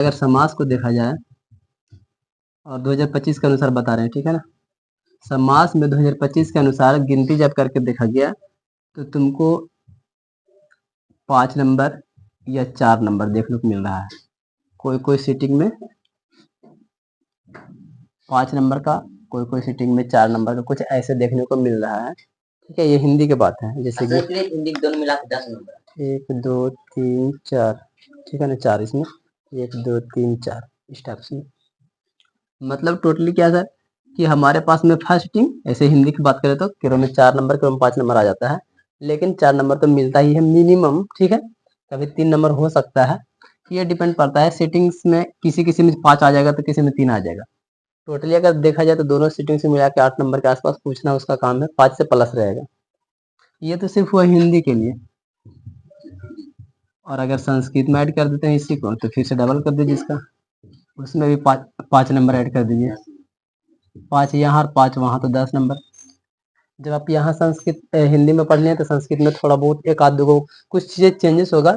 अगर समास को देखा जाए और 2025 के अनुसार बता रहे हैं, ठीक है ना। समास में 2025 के अनुसार गिनती जब करके देखा गया तो तुमको 5 नंबर या 4 नंबर देखने को मिल रहा है। कोई सीटिंग में 5 नंबर का, कोई सीटिंग में 4 नंबर का, कुछ ऐसे देखने को मिल रहा है। ठीक है, ये हिंदी की बात है। जैसे कि हिंदी दोनों मिला के 10 नंबर, 1 2 3 4, ठीक है ना, 4 इसमें 1 2 3 4 इस टाइप से। मतलब टोटली क्या सर कि हमारे पास में फर्स्ट सीटिंग, ऐसे हिंदी की बात करें तो केवल में 4 नंबर, केवल 5 नंबर आ जाता है, लेकिन 4 नंबर तो मिलता ही है मिनिमम। ठीक है, कभी 3 नंबर हो सकता है, ये डिपेंड पड़ता है सेटिंग्स में। किसी में 5 आ जाएगा तो किसी में 3 आ जाएगा। टोटली अगर देखा जाए तो दोनों सीटिंग से मिला के 8 नंबर के आसपास पूछना उसका काम है, 5 से प्लस रहेगा। ये तो सिर्फ हुआ हिंदी के लिए। और अगर संस्कृत में ऐड कर देते हैं इसी को तो फिर से डबल कर दीजिए इसका, उसमें भी 5 नंबर ऐड कर दीजिए, 5 यहाँ और 5 वहाँ, तो 10 नंबर। जब आप यहाँ संस्कृत हिंदी में पढ़ लें तो संस्कृत में थोड़ा बहुत एक आध दो कुछ चीज़ें चेंजेस होगा,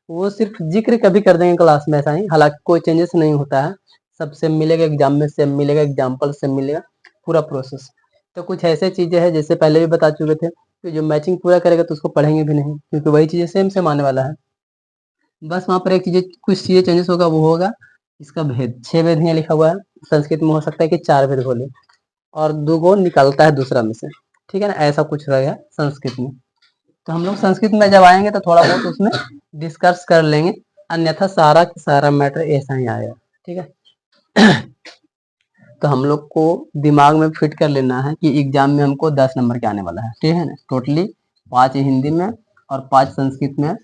वो सिर्फ जिक्र कभी कर देंगे क्लास में, ऐसा ही, हालांकि कोई चेंजेस नहीं होता है। सब सेम मिलेगा, एग्जाम में सेम मिलेगा, एग्जाम्पल सेम मिलेगा, पूरा प्रोसेस। तो कुछ ऐसे चीज़ें हैं जैसे पहले भी बता चुके थे कि जो मैचिंग पूरा करेगा तो उसको पढ़ेंगे भी नहीं, क्योंकि वही चीज़ें सेम सेम आने वाला है। बस वहाँ पर एक चीज़ें कुछ चीज़ें चेंजेस होगा, वो होगा इसका भेद। 6 भेद यहाँ लिखा हुआ है, संस्कृत में हो सकता है कि 4 भेद बोले और 2 को निकालता है दूसरा में से, ठीक है ना, ऐसा कुछ रहेगा संस्कृत में। तो हम लोग संस्कृत में जब आएंगे तो थोड़ा बहुत उसमें डिस्कस कर लेंगे, अन्यथा सारा का सारा मैटर ऐसा ही आएगा। ठीक है। तो हम लोग को दिमाग में फिट कर लेना है कि एग्जाम में हमको 10 नंबर के आने वाला है, ठीक है ना। टोटली 5 हिंदी में और 5 संस्कृत में,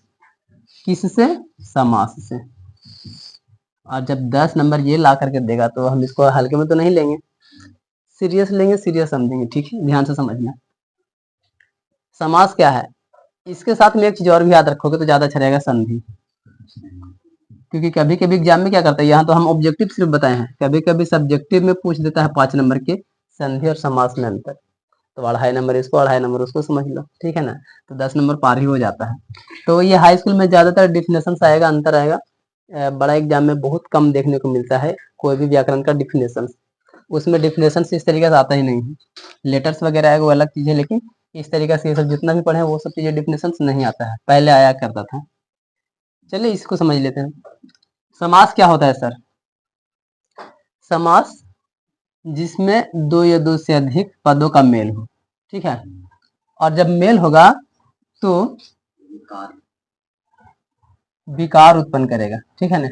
किससे, समास से। और जब 10 नंबर ये ला करके देगा तो हम इसको हल्के में तो नहीं लेंगे, सीरियस लेंगे, सीरियस समझेंगे। ठीक है, ध्यान से समझना। समास क्या है, इसके साथ में एक चीज और भी याद रखोगे तो ज्यादा अच्छा रहेगा, संधि। क्योंकि कभी कभी एग्जाम में क्या करता है, यहाँ तो हम ऑब्जेक्टिव सिर्फ बताए हैं, कभी कभी सब्जेक्टिव में पूछ देता है 5 नंबर के संधि और समास में अंतर, तो 2.5 नंबर इसको 2.5 नंबर उसको समझ लो, ठीक है ना। तो 10 नंबर पार ही हो जाता है। तो ये हाई स्कूल में ज्यादातर डिफिनेशन आएगा, अंतर आएगा। बड़ा एग्जाम में बहुत कम देखने को मिलता है कोई भी व्याकरण का डिफिनेशन, उसमें डिफिनेशन इस तरीके से आता ही नहीं है। लेटर्स वगैरह है वो अलग चीज है, लेकिन इस तरीके से ये सब जितना भी पढ़े वो सब चीजें डिफिनेशन नहीं आता है, पहले आया करता था। चलिए इसको समझ लेते हैं। समास क्या होता है सर, समास जिसमें 2 या 2 से अधिक पदों का मेल हो, ठीक है। और जब मेल होगा तो विकार उत्पन्न करेगा, ठीक है ना।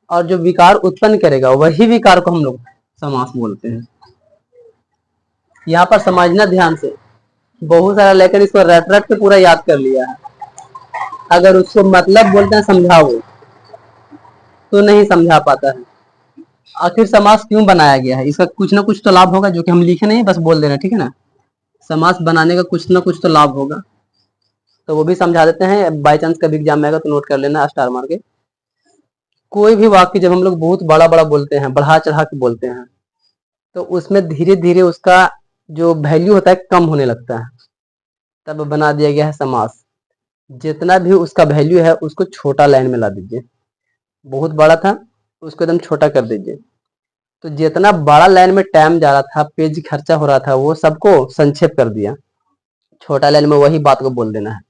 और जो विकार उत्पन्न करेगा वही विकार को हम लोग समास बोलते हैं। यहाँ पर समझना ध्यान से, बहुत सारा लेकिन इसको रट रट के पूरा याद कर लिया है। अगर उसको मतलब बोलते हैं समझाओ तो नहीं समझा पाता है। आखिर समास क्यों बनाया गया है, इसका कुछ ना कुछ तो लाभ होगा, जो कि हम लिखे नहीं बस बोल दे रहे हैं, ठीक है ना। समास बनाने का कुछ ना कुछ तो लाभ होगा, तो वो भी समझा देते हैं। बाई चांस कभी एग्जाम में आएगा तो नोट कर लेना स्टार मार के। कोई भी वाक्य जब हम लोग बहुत बड़ा बड़ा बोलते हैं, बढ़ा चढ़ा के बोलते हैं, तो उसमें धीरे धीरे उसका जो वैल्यू होता है कम होने लगता है, तब बना दिया गया है समास। जितना भी उसका वैल्यू है उसको छोटा लाइन में ला दीजिए, बहुत बड़ा था उसको एकदम छोटा कर दीजिए। तो जितना बड़ा लाइन में टाइम जा रहा था, पेज खर्चा हो रहा था, वो सबको संक्षेप कर दिया, छोटा लाइन में वही बात को बोल देना है।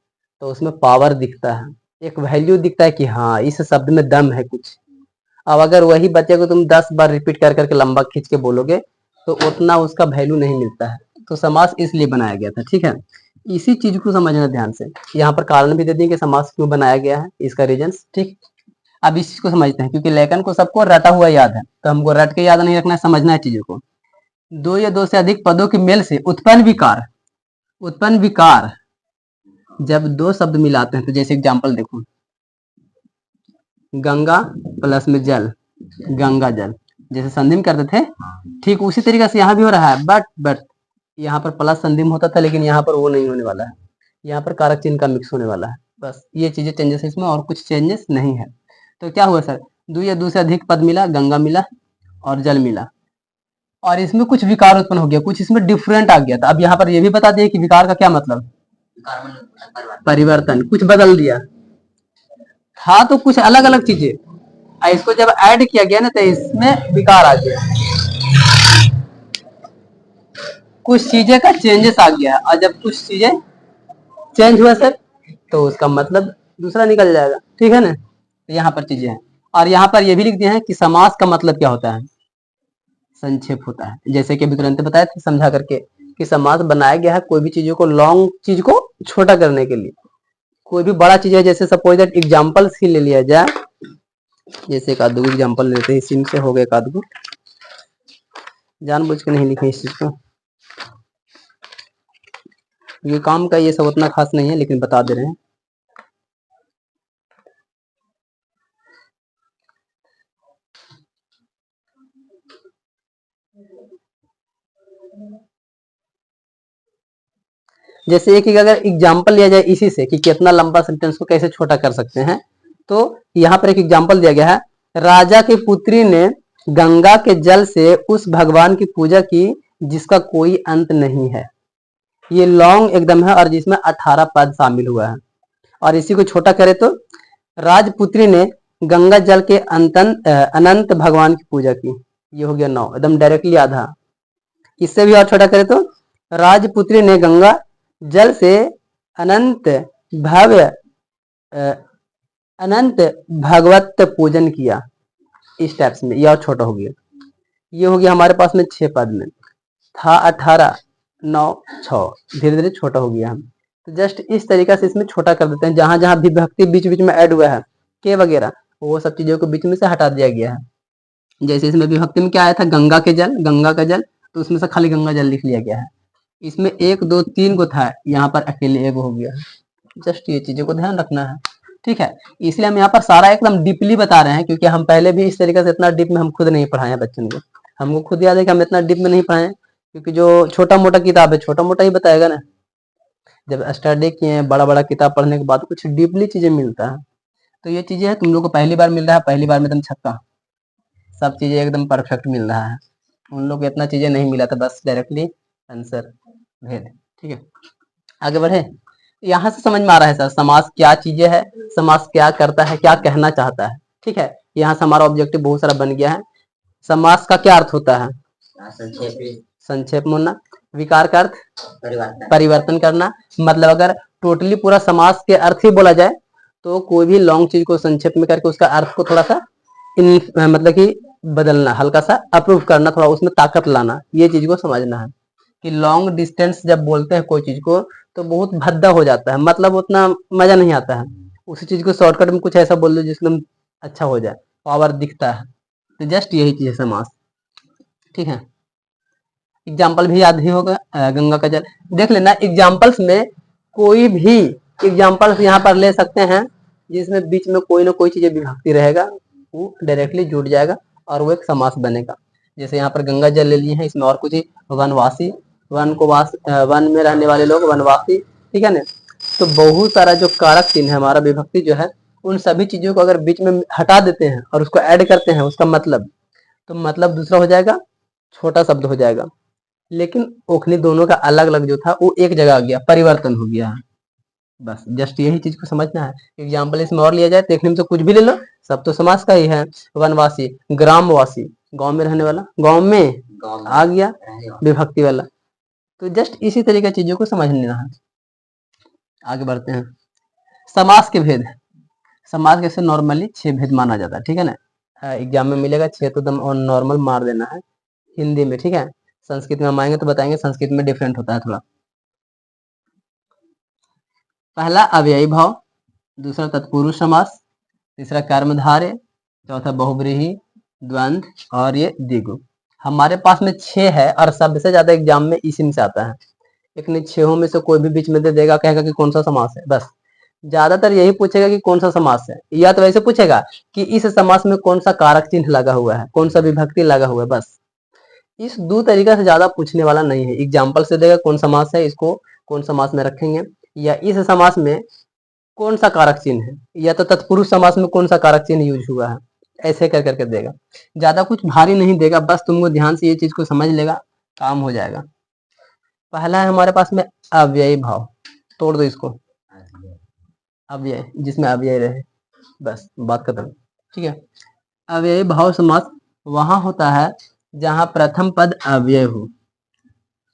तो उसमें पावर दिखता है, एक वैल्यू दिखता है कि हाँ इस शब्द में दम है कुछ। अब अगर वही बच्चे को तुम 10 बार रिपीट कर करके लंबा खींच के बोलोगे तो उतना उसका वैल्यू नहीं मिलता है। तो समास इसलिए बनाया गया था, ठीक है। इसी चीज को समझना ध्यान से। यहाँ पर कारण भी दे देंगे कि समास क्यों बनाया गया है, इसका रीजंस, ठीक। अब इस चीज को समझते हैं, क्योंकि लेखन को सबको रटा हुआ याद है, तो हमको रट के याद नहीं रखना है, समझना है चीजों को। 2 या 2 से अधिक पदों के मेल से उत्पन्न विकार, उत्पन्न विकार जब 2 शब्द मिलाते हैं, तो जैसे एग्जाम्पल देखो, गंगा प्लस में जल, गंगा जल, जैसे संधि में करते थे, ठीक उसी तरीके से यहाँ भी हो रहा है। बट यहाँ पर प्लस संधि में होता था, लेकिन यहाँ पर वो नहीं होने वाला है, यहाँ पर कारक चिन्ह का मिक्स होने वाला है। बस ये चीजें चेंजेस है इसमें, और कुछ चेंजेस नहीं है। तो क्या हुआ सर, 2 या 2 से अधिक पद मिला, गंगा मिला और जल मिला, और इसमें कुछ विकार उत्पन्न हो गया, कुछ इसमें डिफरेंट आ गया था। अब यहाँ पर ये भी बता दिए कि विकार का क्या मतलब, परिवर्तन, कुछ बदल दिया। था तो कुछ अलग अलग चीजें, इसको जब ऐड किया गया ना तो इसमें विकार आ गया, कुछ चीजें का चेंजेस आ गया, और जब कुछ चीजें चेंज हुआ सर तो उसका मतलब दूसरा निकल जाएगा, ठीक है ना। तो यहाँ पर चीजें हैं, और यहाँ पर ये भी लिख दिया है कि समास का मतलब क्या होता है, संक्षेप होता है। जैसे कि अभी तुरंत बताया था समझा करके कि समास बनाया गया है कोई भी चीजों को, लॉन्ग चीज को छोटा करने के लिए। कोई भी बड़ा चीज है, जैसे सपोज दैट एग्जांपल ही ले लिया जाए, जैसे एक आध एग्जांपल लेते हैं, सिम से हो गया एक आध, जानबूझ के नहीं लिखे इस चीज को, ये काम का ये सब उतना खास नहीं है लेकिन बता दे रहे हैं। जैसे एक अगर एग्जांपल लिया जाए इसी से कि कितना लंबा सेंटेंस को कैसे छोटा कर सकते हैं, तो यहाँ पर एक एग्जांपल दिया गया है, राजा की पुत्री ने गंगा के जल से उस भगवान की पूजा की जिसका कोई अंत नहीं है। ये लॉन्ग एकदम है और जिसमें 18 पद शामिल हुआ है। और इसी को छोटा करे तो राजपुत्री ने गंगा जल के अनंत भगवान की पूजा की, ये हो गया 9, एकदम डायरेक्टली आधा। इससे भी और छोटा करे तो राजपुत्री ने गंगा जल से अनंत भव्य अनंत भगवत पूजन किया, इस टाइप में यह और छोटा हो गया। ये हो गया हमारे पास में 6 पद में था 18, 9, 6, धीरे धीरे छोटा हो गया हम। तो जस्ट इस तरीका से इसमें छोटा कर देते हैं, जहां जहां विभक्ति बीच बीच में ऐड हुआ है के वगैरह, वो सब चीजों को बीच में से हटा दिया गया है। जैसे इसमें विभक्ति में क्या आया था, गंगा के जल, गंगा का जल, तो उसमें से खाली गंगा जल लिख लिया गया है। इसमें 1 2 3 को था, यहाँ पर अकेले 1 हो गया है। जस्ट ये चीजों को ध्यान रखना है, ठीक है। इसलिए हम यहाँ पर सारा एकदम डीपली बता रहे हैं, क्योंकि हम पहले भी इस तरीके से इतना डीप में हम खुद नहीं पढ़ाए हैं बच्चों को। हमको खुद याद है कि हम इतना डीप में नहीं पढ़ाए, क्योंकि जो छोटा मोटा किताब है छोटा मोटा ही बताएगा ना। जब स्टडी किए बड़ा बड़ा किताब पढ़ने के बाद कुछ डीपली चीजें मिलता है, तो ये चीजें है तुम लोग को पहली बार मिल रहा है, पहली बार में एकदम छक्का, सब चीजें एकदम परफेक्ट मिल रहा है। उन लोग को इतना चीजें नहीं मिला था, बस डायरेक्टली आंसर भेद, ठीक है। आगे बढ़े, यहाँ से समझ में आ रहा है सर समास क्या चीजें है, समास क्या करता है, क्या कहना चाहता है, ठीक है। यहाँ से हमारा ऑब्जेक्टिव बहुत सारा बन गया है। समास का क्या अर्थ होता है, संक्षेप में होना, विकार का अर्थ परिवर्तन करना। मतलब अगर टोटली पूरा समास के अर्थ ही बोला जाए तो कोई भी लॉन्ग चीज को संक्षेप में करके उसका अर्थ को थोड़ा सा मतलब कि बदलना, हल्का सा अप्रूव करना, थोड़ा उसमें ताकत लाना, ये चीज को समझना है कि लॉन्ग डिस्टेंस जब बोलते हैं कोई चीज को तो बहुत भद्दा हो जाता है, मतलब उतना मजा नहीं आता है। उसी चीज को शॉर्टकट में कुछ ऐसा बोल दो जिसमें अच्छा हो जाए, पावर दिखता है। तो जस्ट यही चीज है समास, ठीक है। एग्जाम्पल भी याद ही होगा, गंगा का जल देख लेना। एग्जाम्पल्स में कोई भी एग्जाम्पल्स यहाँ पर ले सकते हैं जिसमें बीच में कोई ना कोई चीज विभक्ति रहेगा, वो डायरेक्टली जुड़ जाएगा और वो एक समास बनेगा। जैसे यहाँ पर गंगा जल ले लिए हैं, इसमें और कुछ ही वनवासी, वन को वन में रहने वाले लोग वनवासी, ठीक है ना। तो बहुत सारा जो कारक चिन्ह है हमारा विभक्ति जो है, उन सभी चीजों को अगर बीच में हटा देते हैं और उसको ऐड करते हैं उसका मतलब, तो मतलब दूसरा हो जाएगा, छोटा शब्द हो जाएगा। लेकिन ओखली दोनों का अलग अलग जो था वो एक जगह आ गया, परिवर्तन हो गया। बस जस्ट यही चीज को समझना है। एग्जाम्पल इसमें और लिया जाए, देखने में तो कुछ भी ले लो, सब तो समास का ही है। वनवासी, ग्रामवासी, गांव में रहने वाला, गांव में आ गया विभक्ति वाला। तो जस्ट इसी तरीके चीजों को समझ लेना है। आगे बढ़ते हैं, समास के भेद। समास कैसे नॉर्मली 6 भेद माना जाता है, ठीक है ना। एग्जाम में मिलेगा 6 तो एकदम नॉर्मल मार देना है हिंदी में, ठीक है। संस्कृत में हम आएंगे तो बताएंगे, संस्कृत में डिफरेंट होता है थोड़ा। पहला अव्ययी भाव, दूसरा तत्पुरुष समास, तीसरा कर्मधारय, चौथा बहुव्रीहि, द्वंद्व और ये द्विगु। हमारे पास में 6 है और सबसे ज्यादा एग्जाम में इसी से आता है। लेकिन 6 में से कोई भी बीच में दे देगा, कहेगा कि कौन सा समास है, बस ज्यादातर यही पूछेगा कि कौन सा समास है, या तो ऐसे पूछेगा कि इस समास में कौन सा कारक चिन्ह लगा हुआ है, कौन सा विभक्ति लगा हुआ है, बस इस 2 तरीका से ज्यादा पूछने वाला नहीं है। एग्जाम्पल से देगा कौन समास है, इसको कौन समास में रखेंगे, या इस समास में कौन सा कारक चिन्ह है, या तो तत्पुरुष समास में कौन सा कारक चिन्ह यूज हुआ है, ऐसे कर करके देगा। ज्यादा कुछ भारी नहीं देगा, बस तुमको ध्यान से ये चीज को समझ लेगा, काम हो जाएगा। पहला है हमारे पास में अव्ययी भाव, तोड़ दो इसको, अव्यय जिसमें अव्यय रहे, बस बात खत्म। ठीक है, अव्ययी भाव समास वहां होता है जहां प्रथम पद अव्यय हो।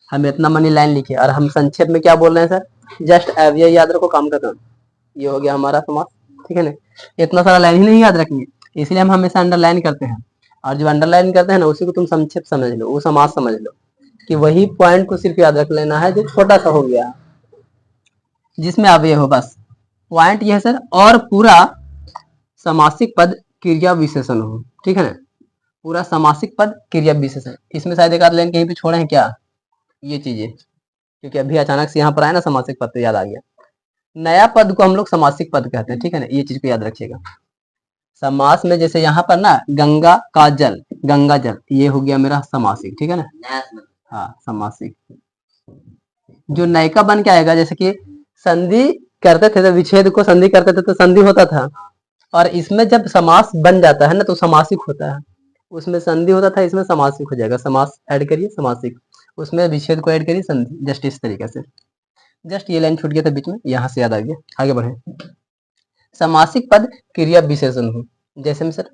हम इतना मनी लाइन लिखे और हम संक्षेप में क्या बोल रहे हैं सर, जस्ट अव्यय याद रखो, काम खत्म। ये हो गया हमारा समास। ठीक है ना, इतना सारा लाइन ही नहीं याद रखेंगे, इसलिए हम हमेशा अंडरलाइन करते हैं। और जब अंडरलाइन करते हैं ना, उसी को तुम संक्षेप समझ लो, वो समास समझ लो कि वही पॉइंट को सिर्फ याद रख लेना है जो छोटा सा हो गया, जिसमें अव्यय हो। बस पॉइंट ये है सर, और पूरा समासिक पद क्रिया विशेषण हो। ठीक है ना, पूरा समासिक पद क्रिया विशेषण। इसमें शायद एक आध लाइन कहीं पे छोड़े हैं क्या, ये चीजें, क्योंकि अभी अचानक से यहाँ पर आया ना समासिक पद तो याद आ गया। नया पद को हम लोग समासिक पद कहते हैं। ठीक है ना, ये चीज को याद रखिएगा। समास में जैसे यहाँ पर ना गंगा का जल, गंगा जल, ये हो गया मेरा समासिक। ठीक है ना, हाँ समासिक। जो नयका बन के आएगा, जैसे कि संधि करते थे तो विच्छेद को संधि करते थे तो संधि होता था, और इसमें जब समास बन जाता है ना तो समासिक होता है। उसमें संधि होता था, इसमें समासिक हो जाएगा। समास ऐड करिए समासिक, उसमें विच्छेद को ऐड करिए संधि, जस्ट इस तरीके से। जस्ट ये लाइन छूट गया था बीच में, यहाँ से याद आ गया। आगे बढ़े। समासिक पद क्रिया विशेषण हो, जैसे में सर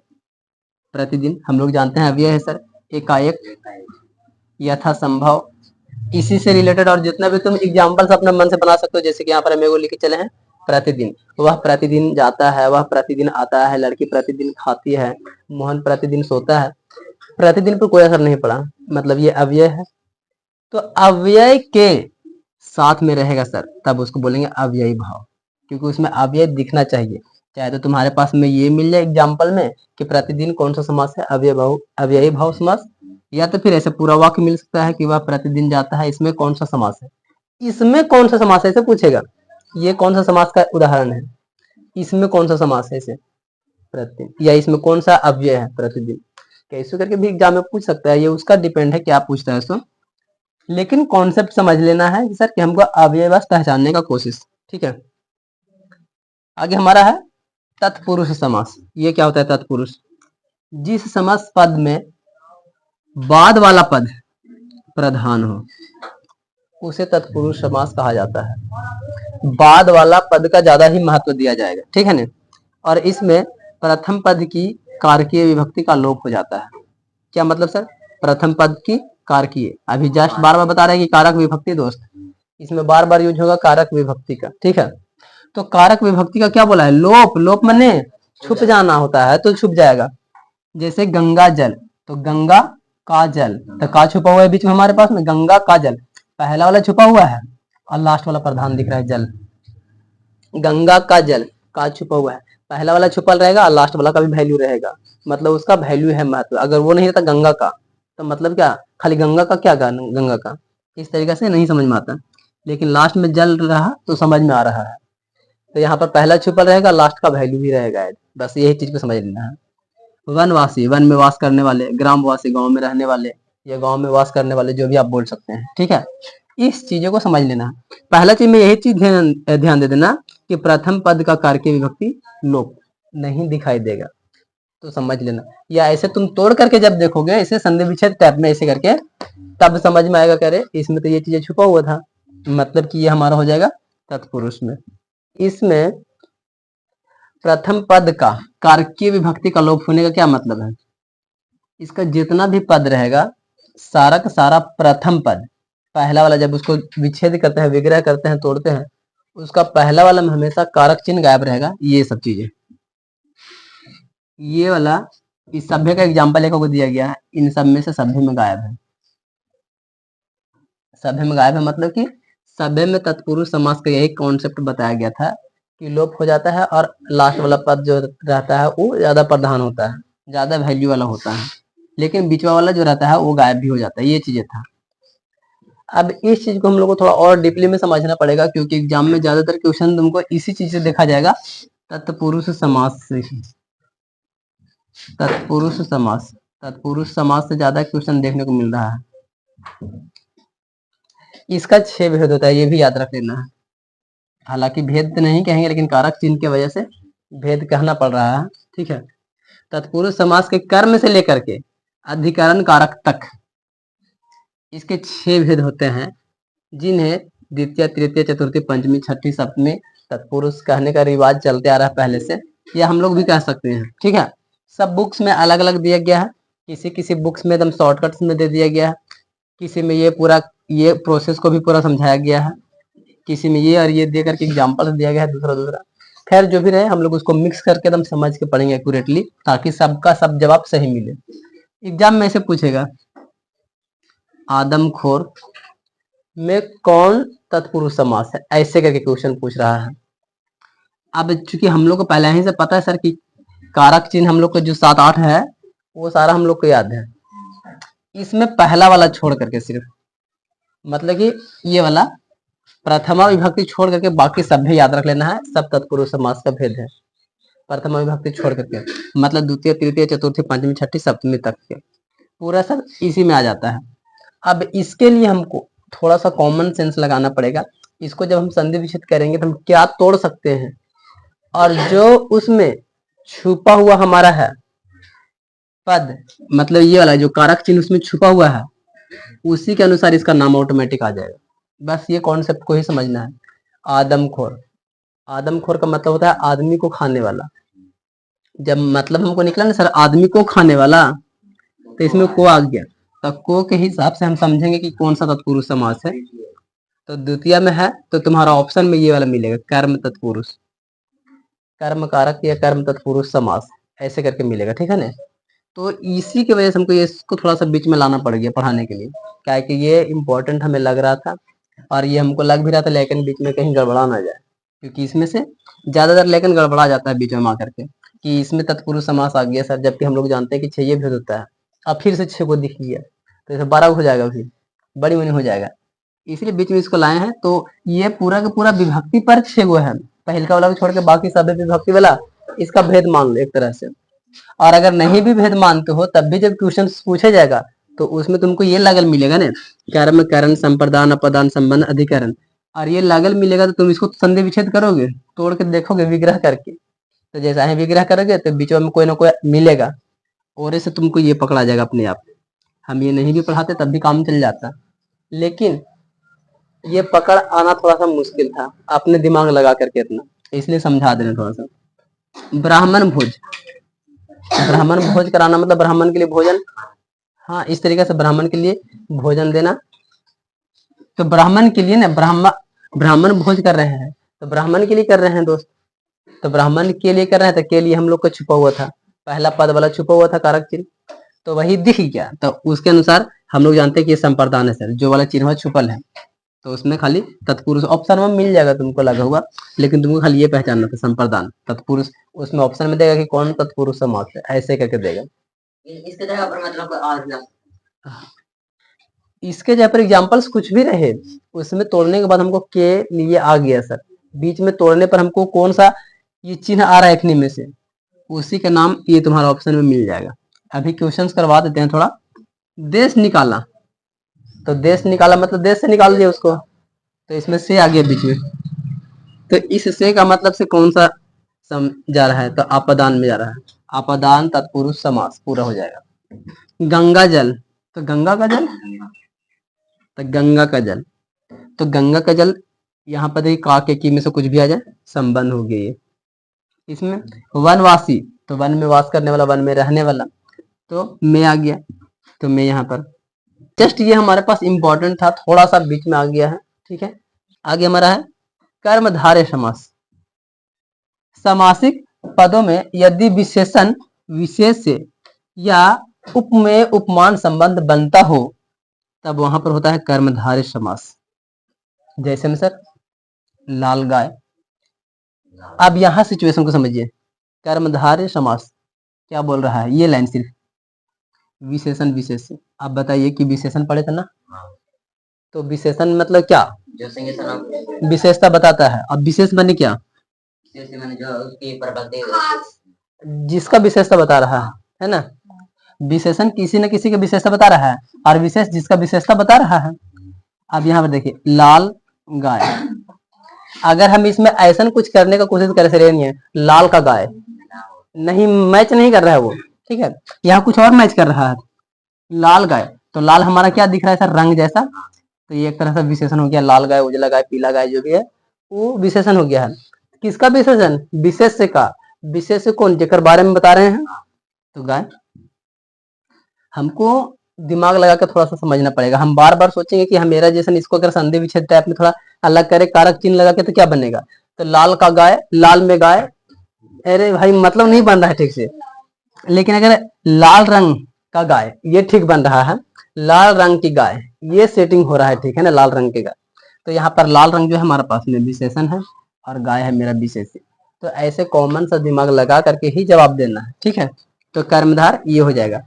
प्रतिदिन हम लोग जानते हैं अव्यय है सर, एकाएक, यथासंभव, इसी से रिलेटेड और जितना भी तुम एग्जाम्पल्स अपने मन से बना सकते हो। जैसे कि यहाँ पर हम एगो लिखे चले हैं, प्रतिदिन, वह प्रतिदिन जाता है, वह प्रतिदिन आता है, लड़की प्रतिदिन खाती है, मोहन प्रतिदिन सोता है। प्रतिदिन पर कोई असर नहीं पड़ा, मतलब ये अव्यय है, तो अव्यय के साथ में रहेगा सर, तब उसको बोलेंगे अव्ययी भाव, क्योंकि उसमें अव्यय दिखना चाहिए। चाहे तो तुम्हारे पास में ये मिल जाए एग्जाम्पल में कि प्रतिदिन कौन सा समास है, अव्यय भाव, अव्ययी भाव समास, या तो फिर ऐसे पूरा वाक्य मिल सकता है कि वह प्रतिदिन जाता है, इसमें कौन सा समास है, इसमें कौन सा समास है, ऐसे पूछेगा ये कौन सा समास का उदाहरण है, इसमें कौन सा समास है, इसे प्रतिदिन, या इसमें कौन सा अव्यय है प्रतिदिन, कैसे करके भी एग्जाम में पूछ सकता है। ये उसका डिपेंड है क्या पूछता है उसको, लेकिन कॉन्सेप्ट समझ लेना है कि सर कि हमको अव्यय पहचानने का कोशिश। ठीक है, आगे हमारा है तत्पुरुष समास। ये क्या होता है तत्पुरुष, जिस समास पद में बाद वाला पद प्रधान हो उसे तत्पुरुष समास कहा जाता है। बाद वाला पद का ज्यादा ही महत्व दिया जाएगा। ठीक है ना, और इसमें प्रथम पद की कारकीय विभक्ति का लोप हो जाता है। क्या मतलब सर, प्रथम पद की कारकीय, अभी जस्ट बार बार बता रहे हैं कि कारक विभक्ति दोस्त, इसमें बार बार यूज होगा कारक विभक्ति का। ठीक है, तो कारक विभक्ति का क्या बोला है, लोप, लोप माने छुप जाना होता है, तो छुप जाएगा। जैसे गंगा जल, तो गंगा का जल, तो का छुपा हुआ है बीच में हमारे पास में, गंगा का जल, पहला वाला छुपा हुआ है और लास्ट वाला प्रधान दिख रहा है जल। गंगा का जल, का छुपा हुआ है, पहला वाला छुपल रहेगा और लास्ट वाला का भी वैल्यू रहेगा, मतलब उसका वैल्यू है महत्व। अगर वो नहीं रहता गंगा का, तो मतलब क्या, खाली गंगा का क्या, गंगा का, इस तरीके से नहीं समझ में आता, लेकिन लास्ट में जल रहा तो समझ में आ रहा है। तो यहाँ पर पहला छुपल रहेगा, लास्ट का वैल्यू भी रहेगा, बस यही चीज को समझ लेना है। वनवासी, वन में वास करने वाले, ग्रामवासी, गांव में रहने वाले, या गांव में वास करने वाले, जो भी आप बोल सकते हैं। ठीक है, इस चीजों को समझ लेना है। पहला चीज में यही चीज ध्यान दे देना कि प्रथम पद का कारकीय विभक्ति लोप नहीं दिखाई देगा, तो समझ लेना। या ऐसे तुम तोड़ करके जब देखोगे ऐसे संधि विच्छेद टाइप में ऐसे करके, तब समझ में आएगा करे इसमें तो ये चीजें छुपा हुआ था, मतलब कि ये हमारा हो जाएगा तत्पुरुष में। इसमें प्रथम पद का कारकीय विभक्ति का लोप होने का क्या मतलब है, इसका जितना भी पद रहेगा सारा का सारा प्रथम पद, पहला वाला जब उसको विच्छेद करते हैं, विग्रह करते हैं, तोड़ते हैं, उसका पहला वाला में हमेशा कारक चिन्ह गायब रहेगा। ये सब चीजें, ये वाला इस सभ्य का एग्जाम्पल एक को दिया गया है, इन सब में से सभ्य में गायब है। सभ्य में गायब है मतलब कि सभ्य में तत्पुरुष समास का यही कॉन्सेप्ट बताया गया था कि लोप हो जाता है और लास्ट वाला पद जो रहता है वो ज्यादा प्रधान होता है, ज्यादा वैल्यू वाला होता है, लेकिन बीचवा वाला जो रहता है वो गायब भी हो जाता है। ये चीजें था। अब इस चीज को हम लोग को थोड़ा और डीपली में समझना पड़ेगा, क्योंकि एग्जाम में ज्यादातर क्वेश्चन तुमको इसी चीज से देखा जाएगा, तत्पुरुष समास से। तत्पुरुष समास, तत्पुरुष समास से ज्यादा क्वेश्चन देखने को मिल रहा है। इसका 6 भेद होता है, ये भी याद रख लेना है। हालांकि भेद तो नहीं कहेंगे, लेकिन कारक चिन्ह की वजह से भेद कहना पड़ रहा है। ठीक है, तत्पुरुष समास के कर्म से लेकर के अधिकरण कारक तक इसके 6 भेद होते हैं, जिन्हें द्वितीय, तृतीय, चतुर्थी, पंचमी, छठी, सप्तमी तत्पुरुष कहने का रिवाज चलते आ रहा है पहले से। ये हम लोग भी कह सकते हैं, ठीक है। सब बुक्स में अलग अलग दिया गया है, किसी किसी बुक्स में एकदम शॉर्टकट्स में दे दिया गया है, किसी में ये पूरा ये प्रोसेस को भी पूरा समझाया गया है, किसी में ये और ये दे करके एग्जाम्पल दिया गया है दूसरा दूसरा। खैर जो भी रहे, हम लोग उसको मिक्स करके एकदम समझ के पढ़ेंगे एक्यूरेटली, ताकि सबका सब जवाब सही मिले। एग्जाम में से पूछेगा आदमखोर में कौन तत्पुरुष समास है, ऐसे करके क्वेश्चन पूछ रहा है। अब चूंकि हम लोग को पहले ही से पता है सर कि कारक चिन्ह हम लोग को जो 7-8 है वो सारा हम लोग को याद है, इसमें पहला वाला छोड़ करके सिर्फ, मतलब कि ये वाला प्रथमा विभक्ति छोड़ करके बाकी सब भी याद रख लेना है। सब तत्पुरुष समास का भेद है, प्रथमा विभक्ति छोड़ करके, मतलब द्वितीय तृतीय चतुर्थी पंचमी छठी सप्तमी तक के पूरा सब इसी में आ जाता है। अब इसके लिए हमको थोड़ा सा कॉमन सेंस लगाना पड़ेगा। इसको जब हम संधि विच्छेद करेंगे तो हम क्या तोड़ सकते हैं, और जो उसमें छुपा हुआ हमारा है पद, मतलब ये वाला जो कारक चिन्ह उसमें छुपा हुआ है, उसी के अनुसार इसका नाम ऑटोमेटिक आ जाएगा। बस ये कॉन्सेप्ट को ही समझना है। आदमखोर, आदमखोर का मतलब होता है आदमी को खाने वाला। जब मतलब हमको निकला ना सर आदमी को खाने वाला, तो इसमें को आ गया, तो को के हिसाब से हम समझेंगे कि कौन सा तत्पुरुष समास है। तो द्वितीय में है तो तुम्हारा ऑप्शन में ये वाला मिलेगा, कर्म तत्पुरुष, कर्म कारक या कर्म तत्पुरुष समास, ऐसे करके मिलेगा, ठीक है ना। तो इसी की वजह से हमको इसको थोड़ा सा बीच में लाना पड़ गया पढ़ाने के लिए, क्या है कि ये इम्पोर्टेंट हमें लग रहा था, और ये हमको लग भी रहा था, लेकिन बीच में कहीं गड़बड़ा ना जाए, क्योंकि इसमें से ज्यादातर लेकिन गड़बड़ा जाता है बीच में आकर के, कि इसमें तत्पुरुष समास आ गया सर, जबकि हम लोग जानते हैं कि 6 ये भेद होता है। अब फिर से 6 को दिख गया तो इसे 12 हो जाएगा, फिर बड़ी मनी हो जाएगा, इसलिए बीच में इसको लाए हैं। तो ये पूरा का पूरा विभक्ति पर 6 गो है, पहलका वाला को छोड़ के बाकी सब विभक्ति वाला, इसका भेद मान लो एक तरह से। और अगर नहीं भी भेद मानते हो तब भी जब क्वेश्चन पूछा जाएगा तो उसमें तुमको ये लागल मिलेगा ना, कर्म करण संप्रदान अपदान संबंध अधिकरण, और ये लागल मिलेगा तो तुम इसको संधि विच्छेद करोगे, तोड़ के देखोगे विग्रह करके, तो जैसा ही विग्रह करोगे तो बीच में कोई ना कोई मिलेगा, और ऐसे तुमको ये पकड़ा जाएगा अपने आप। हम ये नहीं भी पढ़ाते तब भी काम चल जाता, लेकिन ये पकड़ आना थोड़ा सा मुश्किल था, अपने दिमाग लगा करके इतना, इसलिए समझा दे रहे थोड़ा सा। ब्राह्मण भोज, ब्राह्मण भोज कराना मतलब ब्राह्मण के लिए भोजन, हाँ इस तरीके से ब्राह्मण के लिए भोजन देना। तो ब्राह्मण के लिए ना ब्राह्मण भोज कर रहे हैं तो ब्राह्मण के लिए कर रहे हैं दोस्त, तो ब्राह्मण के लिए कर रहे हैं, तो के लिए हम लोग को छुपा हुआ था, पहला पद वाला छुपा हुआ था कारक चिन्ह, तो वही दिख गया, तो उसके अनुसार हम लोग जानते हैं कि ये संप्रदान है सर, जो वाला चिन्ह छुपल है, तो उसमें खाली तत्पुरुष ऑप्शन में मिल जाएगा तुमको लगा हुआ, लेकिन तुमको खाली ये पहचानना था संप्रदान तत्पुरुष, उसमें ऑप्शन में देगा कि कौन तत्पुरुष समास है, ऐसे करके देगा। इसके जगह पर मतलब इसके जगह पर एग्जाम्पल्स कुछ भी रहे, उसमें तोड़ने के बाद हमको के लिए आ गया सर, बीच में तोड़ने पर हमको कौन सा ये चिन्ह आ रहा है इतने में से, उसी का नाम ये तुम्हारा ऑप्शन में मिल जाएगा। अभी क्वेश्चंस करवा देते हैं थोड़ा। देश निकाला, तो देश निकाला मतलब देश से निकाल दिया उसको, तो इसमें से आ गया बीच में, तो इस से का मतलब से कौन सा सम जा रहा है, तो आपदान में जा रहा है, आपदान तत्पुरुष समास पूरा हो जाएगा। गंगा जल, तो गंगा का जल, तो गंगा का जल, तो गंगा का जल यहाँ पर देखिए का के की में से कुछ भी आ जाए संबंध हो गया ये। इसमें वनवासी, तो वन में वास करने वाला, वन में रहने वाला, तो मैं आ गया, तो मैं यहाँ पर जस्ट ये हमारे पास इंपॉर्टेंट था, थोड़ा सा बीच में आ गया है, ठीक है। आगे हमारा है कर्मधारय समास, समासिक पदों में यदि विशेषण विशेष से या उपमेय उपमान संबंध बनता हो तब वहां पर होता है कर्मधारय समास। जैसे में सर लाल गाय, अब यहां सिचुएशन को समझिए, कर्मधारय समास क्या बोल रहा है, ये लाइन सिर्फ विशेषण विशेष से, आप बताइए कि विशेषण पढ़े थे ना, तो विशेषण मतलब क्या, विशेषता बताता है, अब विशेष बने क्या, जिसका विशेषता बता रहा है ना, विशेषण किसी न किसी का विशेषता बता रहा है, और विशेष जिसका विशेषता बता रहा है। अब यहाँ पर देखिए लाल गाय, अगर हम इसमें ऐसा कुछ करने का कोशिश कर रहे नहीं है, लाल का गाय नहीं मैच नहीं कर रहा है वो, ठीक है, यहाँ कुछ और मैच कर रहा है, लाल गाय, तो लाल हमारा क्या दिख रहा है सर, रंग जैसा, तो ये एक तरह से विशेषण हो गया, लाल गाय उजला गाय पीला गाय जो भी है वो विशेषण हो गया है। किसका विशेषण, विशेष का, विशेष कौन जेकर बारे में बता रहे हैं, तो गाय। हमको दिमाग लगा कर थोड़ा सा समझना पड़ेगा। हम बार बार सोचेंगे कि हम मेरा जैसा, इसको अगर संधि विच्छेद टाइप में थोड़ा अलग करे, कारक चिन्ह लगा के, तो क्या बनेगा, तो लाल का गाय, लाल में गाय, अरे भाई मतलब नहीं बन रहा है ठीक से। लेकिन अगर लाल रंग का गाय, ये ठीक बन रहा है, लाल रंग की गाय, ये सेटिंग हो रहा है, ठीक है ना, लाल रंग की गाय। तो यहाँ पर लाल रंग जो है हमारे पास में विशेषण है और गाय है मेरा विशेषण। तो ऐसे कॉमन सा दिमाग लगा करके ही जवाब देना है, ठीक है। तो कर्मधार ये हो जाएगा।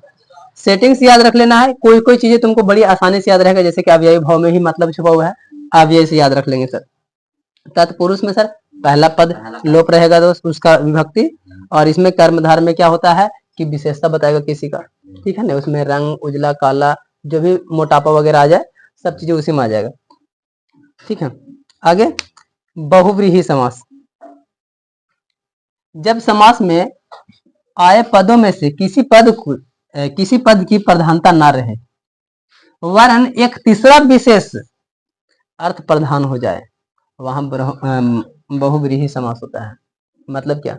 सेटिंग्स याद रख लेना है, कोई कोई चीजें तुमको बड़ी आसानी से याद रहेगा, जैसे कि अव्ययी भाव में ही मतलब छुपा हुआ है, अव्यय से याद रख लेंगे सर। तत्पुरुष में सर पहला पद लोप रहेगा तो उसका विभक्ति, और इसमें कर्मधार में क्या होता है कि विशेषता बताएगा किसी का, ठीक है ना, उसमें रंग, उजला, काला, जो भी मोटापा वगैरह आ जाए, सब चीजें उसी में आ जाएगा, ठीक है। आगे बहुव्रीहि समास। जब समास में आए पदों में से किसी पद की प्रधानता ना रहे, वरन एक तीसरा विशेष अर्थ प्रधान हो जाए, वहां बहुव्रीहि समास होता है। मतलब क्या,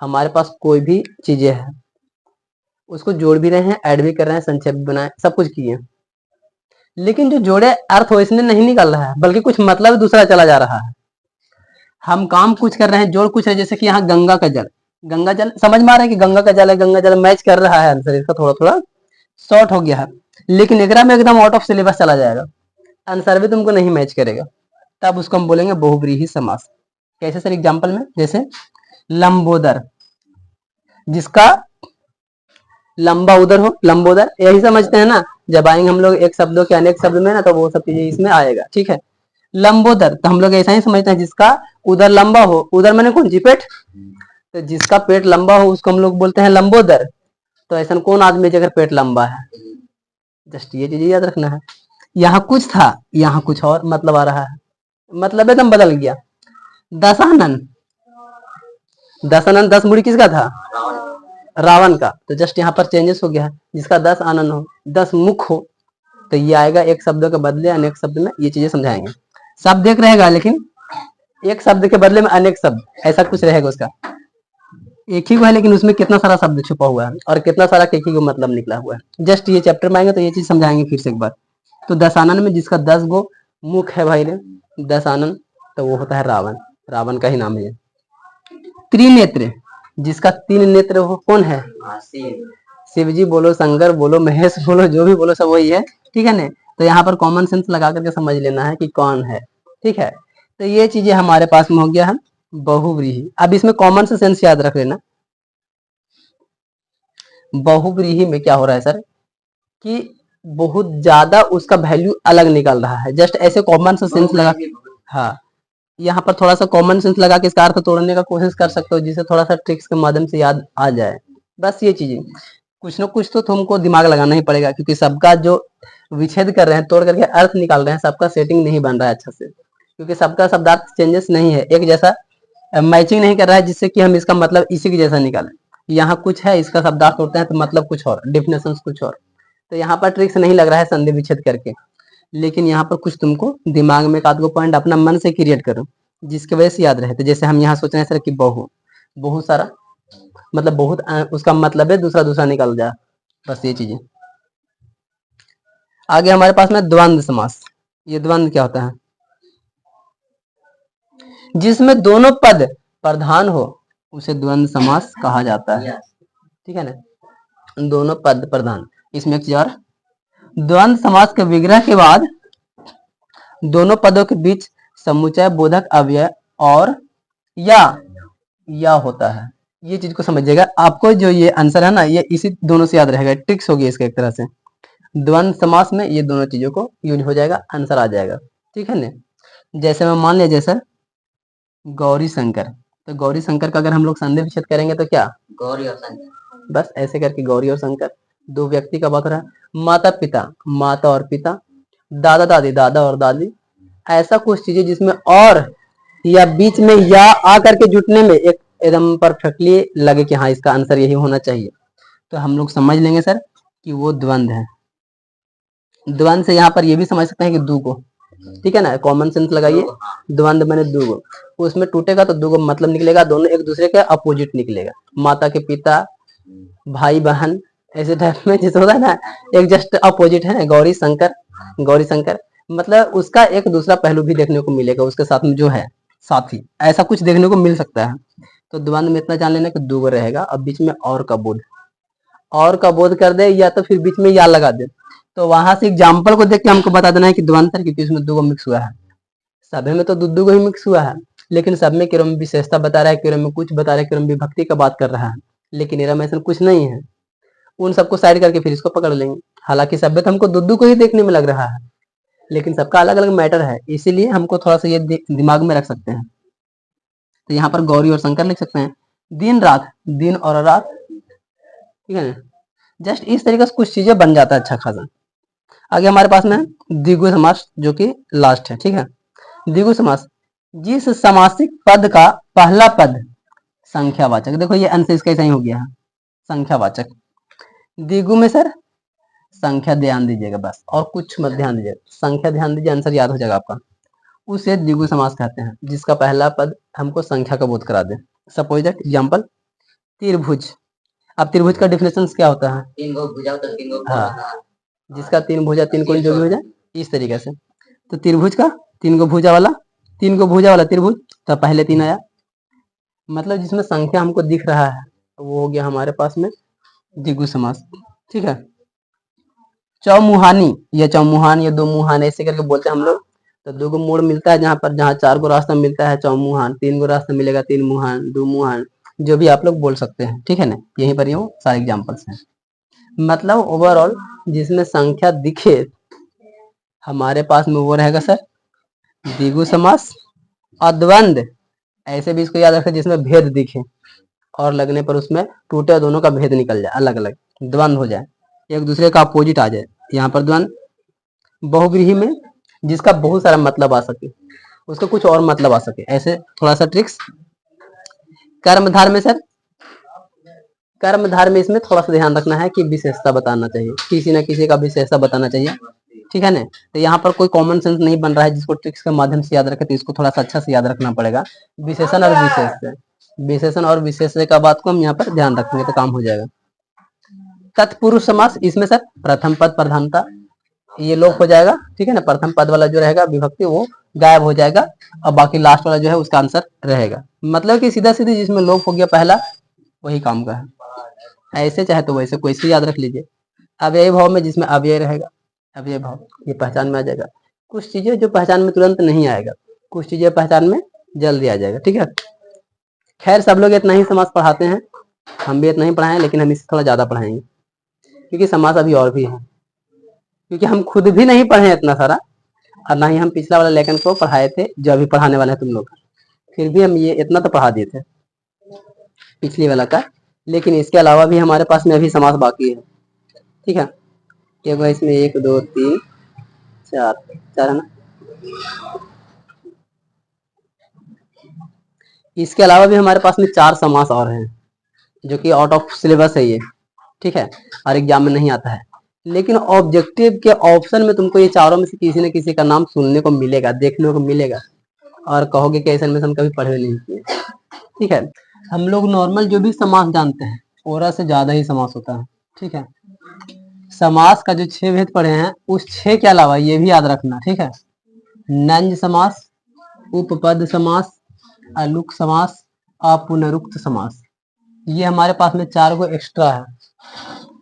हमारे पास कोई भी चीजें है, उसको जोड़ भी रहे हैं, ऐड भी कर रहे हैं, संक्षेप भी बनाए, सब कुछ किए, लेकिन जो जोड़े अर्थ हो इसमें नहीं निकल रहा है, बल्कि कुछ मतलब दूसरा चला जा रहा है। हम काम कुछ कर रहे हैं, जोड़ कुछ है, जैसे कि यहाँ गंगा का जल, गंगा जल समझ में आ रहा है कि गंगा का जल है, गंगा जल मैच कर रहा है आंसर, इसका थोड़ा थोड़ा शॉर्ट हो गया है, लेकिन एकरा में एकदम आउट ऑफ सिलेबस चला जाएगा, आंसर भी तुमको नहीं मैच करेगा, तब उसको हम बोलेंगे बहुव्रीहि समास। कैसे सर, एग्जांपल में, जैसे लंबोदर, जिसका लंबा उदर हो, लंबोदर, यही समझते हैं ना, जब आएंगे हम लोग एक शब्दों के अनेक शब्द में ना, तो वो सब चीजें इसमें आएगा, ठीक है। लंबोदर तो हम लोग ऐसा ही समझते हैं, जिसका उदर लंबा हो, उदर मैंने कौन सी, पेट, तो जिसका पेट लंबा हो उसको हम लोग बोलते हैं लंबोदर। तो ऐसा कौन आदमी है पेट लंबा है, जस्ट ये चीज याद रखना है। यहाँ कुछ था, यहाँ कुछ और मतलब आ रहा है, मतलब एकदम बदल गया। दशानन, दशानन 10 मुड़ी किसका था, रावण का, तो जस्ट यहाँ पर चेंजेस हो गया है, जिसका 10 आनन हो, 10 मुख हो, तो ये आएगा एक शब्द के बदले अनेक शब्द में, ये चीजें समझाएंगे। शब्द एक रहेगा, लेकिन एक शब्द के बदले में अनेक शब्द, ऐसा कुछ रहेगा, उसका एक ही को है, लेकिन उसमें कितना सारा शब्द छुपा हुआ है और कितना सारा एक ही को मतलब निकला हुआ है। जस्ट ये चैप्टर में आएंगे तो ये चीज समझाएंगे फिर से एक बार। तो दशानन में जिसका 10 गो मुख है भाई रे, दशानन, तो वो होता है रावण, रावण का ही नाम है। त्रिनेत्र, जिसका 3 नेत्र हो, कौन है, शिव जी बोलो, शंकर बोलो, महेश बोलो, जो भी बोलो सब वही है, ठीक है ना। तो यहाँ पर कॉमन सेंस लगा करके समझ लेना है कि कौन है, ठीक है। तो ये चीजें हमारे पास में हो गया है बहुव्रीहि। अब इसमें कॉमन सेंस याद रख लेना, बहुव्रीहि में क्या हो रहा है सर कि बहुत ज्यादा उसका वैल्यू अलग निकल रहा है, जस्ट ऐसे कॉमन सेंस लगा, हाँ, यहाँ पर थोड़ा सा कॉमन सेंस लगा के इसका अर्थ तोड़ने का कोशिश कर सकते हो, जिससे थोड़ा सा ट्रिक्स के माध्यम से याद आ जाए। बस ये चीजें कुछ ना कुछ तो तुमको दिमाग लगाना ही पड़ेगा, क्योंकि सबका जो विच्छेद कर रहे हैं, तोड़ करके अर्थ निकाल रहे हैं, सबका सेटिंग नहीं बन रहा है अच्छा से, क्योंकि सबका शब्दार्थ चेंजेस नहीं है, एक जैसा मैचिंग नहीं कर रहा है, जिससे कि हम इसका मतलब इसी के जैसा निकालें। यहाँ कुछ है, इसका शब्दार्थ होता है तो मतलब कुछ और, डेफिनेशन कुछ और, तो यहाँ पर ट्रिक्स नहीं लग रहा है संधि विच्छेद करके, लेकिन यहाँ पर कुछ तुमको दिमाग में एक आध गो पॉइंट अपना मन से क्रिएट करो, जिसकी वजह से याद रहे। तो जैसे हम यहाँ सोच रहे हैं सर कि बहुत सारा मतलब बहुत उसका मतलब है दूसरा दूसरा निकल जाए, बस ये चीजें। आगे हमारे पास में द्वंद्व समास। ये द्वंद्व क्या होता है, जिसमें दोनों पद प्रधान हो उसे द्वंद्व समास कहा जाता है, ठीक है ना, दोनों पद प्रधान। इसमें एक चीज और, द्वंद्व समास के विग्रह के बाद दोनों पदों के बीच समुच्चय बोधक अव्यय और या होता है। ये चीज को समझिएगा, आपको जो ये आंसर है ना, ये इसी दोनों से याद रहेगा, ट्रिक्स होगी इसका एक तरह से। द्वंद्व समास में ये दोनों चीजों को यूज हो जाएगा, आंसर आ जाएगा, ठीक है ना। जैसे मैं मान लिया जैसे गौरी शंकर, तो गौरी शंकर का अगर हम लोग संधि विच्छेद करेंगे तो क्या, गौरी और शंकर, बस ऐसे करके गौरी और शंकर, दो व्यक्ति का बात हो रहा है। माता पिता, माता और पिता, दादा दादी, दादा और दादी, ऐसा कुछ चीजें जिसमें और या बीच में या आकर के जुटने में एक एकदम परफेक्टली लगे कि हाँ इसका आंसर यही होना चाहिए, तो हम लोग समझ लेंगे सर कि वो द्वंद्व है। द्वंद्व से यहाँ पर ये भी समझ सकते हैं कि दू को, ठीक है ना, कॉमन सेंस लगाइए। द्वंद्व मैंने दुगो, उसमें टूटेगा तो दुगो मतलब निकलेगा, दोनों एक दूसरे के अपोजिट निकलेगा। माता के पिता, भाई बहन, ऐसे टाइप में जैसे होता है ना, एक जस्ट अपोजिट है। गौरी शंकर, गौरी शंकर मतलब उसका एक दूसरा पहलू भी देखने को मिलेगा उसके साथ में जो है साथी, ऐसा कुछ देखने को मिल सकता है। तो द्वंद्व में इतना जान लेना कि दुगो रहेगा। अब बीच में और का बोध कर दे, या तो फिर बीच में या लगा दे, तो वहां से एग्जाम्पल को देख के हमको बता देना है कि द्वंद्व है, क्योंकि उसमें दुगो मिक्स हुआ है। सभी में तो दुगो ही मिक्स हुआ है, लेकिन सब में केवल विशेषता बता रहा है, केवल में कुछ बता रहा है, केवल विभक्ति का बात कर रहा है, लेकिन इरम ऐसा कुछ नहीं है। उन सबको साइड करके फिर इसको पकड़ लेंगे। हालांकि सभ्य तो हमको दुद्दू को ही देखने में लग रहा है, लेकिन सबका अलग अलग मैटर है, इसीलिए हमको थोड़ा सा ये दिमाग में रख सकते हैं। तो यहाँ पर गौरी और शंकर लिख सकते हैं। दिन रात, दिन और रात, ठीक है ना। जस्ट इस तरीके से कुछ चीजें बन जाता है अच्छा खासा। आगे हमारे पास में द्विगु समास जो कि लास्ट है, ठीक है। द्विगु समास, जिस समासिक पद का पहला पद संख्यावाचक, देखो ये अंश इसका ऐसा ही हो गया है, संख्यावाचक। द्विगु में सर संख्या ध्यान दीजिएगा बस, और कुछ मत ध्यान दीजिएगा, संख्या ध्यान दीजिए, आंसर याद हो जाएगा आपका। उसे द्विगु समास कहते हैं जिसका पहला पद हमको संख्या का बोध करा दे। सपोज दैट एग्जांपल, त्रिभुज। अब त्रिभुज का डिफिनेशन क्या होता है? तीन गो भुजा होता है, तीन गो, हाँ, जिसका तीन भुजा तीन कोण जो भी हो जाए, इस तरीके से। तो त्रिभुज का तीन गो भुजा वाला त्रिभुज, तो पहले तीन आया, मतलब जिसमें संख्या हमको दिख रहा है वो हो गया हमारे पास में द्विगु समास, ठीक है। चौमुहानी या चौमुहान या दो मुहान ऐसे करके बोलते हैं हम लोग। तो दो गो मोड़ मिलता है जहाँ पर, जहाँ चार गो रास्ता मिलता है चौमुहान, तीन गो रास्ता मिलेगा तीन मुहान, दो मुहान, जो भी आप लोग बोल सकते हैं, ठीक है ना। यहीं पर ये सारे एग्जाम्पल्स हैं। मतलब ओवरऑल जिसमें संख्या दिखे हमारे पास में वो रहेगा सर द्विगु समास। और द्वंद्व ऐसे भी इसको याद रखें जिसमें भेद दिखे और लगने पर उसमें टूटे दोनों का भेद निकल जाए, अलग अलग द्वंद्व हो जाए, एक दूसरे का अपोजिट आ जाए। यहाँ पर द्वंद्व। बहुव्रीहि में जिसका बहुत सारा मतलब आ सके, उसका कुछ और मतलब आ सके, ऐसे थोड़ा सा ट्रिक्स। कर्मधार में सर, कर्मधार में इसमें थोड़ा सा ध्यान रखना है कि विशेषता बताना चाहिए, किसी न किसी का विशेषता बताना चाहिए, ठीक है ना। तो यहाँ पर कोई कॉमन सेंस नहीं बन रहा है जिसको ट्रिक्स के माध्यम से याद रखे, तो इसको थोड़ा सा अच्छा से याद रखना पड़ेगा। विशेषण और विशेष, विशेषण और विशेष का बात को हम यहाँ पर ध्यान रखेंगे तो काम हो जाएगा। तत्पुरुष समास, इसमें सर प्रथम पद प्रधानता ये लोप हो जाएगा, ठीक है ना। प्रथम पद वाला जो रहेगा विभक्ति वो गायब हो जाएगा, और बाकी लास्ट वाला जो है उसका आंसर रहेगा। मतलब कि सीधा सीधी जिसमें लोप हो गया पहला वही काम का है, ऐसे चाहे तो वैसे कोई से याद रख लीजिए। अव्यय भाव में जिसमें अव्यय रहेगा, अव्यय भाव ये पहचान में आ जाएगा। कुछ चीजें जो पहचान में तुरंत नहीं आएगा, कुछ चीजें पहचान में जल्दी आ जाएगा, ठीक है। खैर सब लोग इतना ही समास पढ़ाते हैं, हम भी इतना ही पढ़ाएं, लेकिन हम इससे थोड़ा ज्यादा पढ़ाएंगे क्योंकि समास अभी और भी है, क्योंकि हम खुद भी नहीं पढ़े इतना सारा, और ना ही हम पिछला वाला लेसन को पढ़ाए थे जो अभी पढ़ाने वाले हैं तुम लोग। फिर भी हम ये इतना तो पढ़ा दिए थे पिछली वाला का, लेकिन इसके अलावा भी हमारे पास में अभी समास बाकी है, ठीक है। ये भाई इसमें एक दो तीन चार, चार है ना। इसके अलावा भी हमारे पास में चार समास और हैं जो कि आउट ऑफ सिलेबस है ये, ठीक है, और एग्जाम में नहीं आता है। लेकिन ऑब्जेक्टिव के ऑप्शन में तुमको ये चारों में से किसी न किसी का नाम सुनने को मिलेगा, देखने को मिलेगा, और कहोगे कि ऐसा हम कभी पढ़े नहीं किए, ठीक है। हम लोग नॉर्मल जो भी समास जानते हैं ओरा से ज्यादा ही समास होता है, ठीक है। समास का जो 6 भेद पढ़े हैं उस 6 के अलावा ये भी याद रखना, ठीक है। नंज समास, उपपद समास, अलुक समास, अपुनरुक्त समास, ये हमारे पास में 4 गो एक्स्ट्रा है,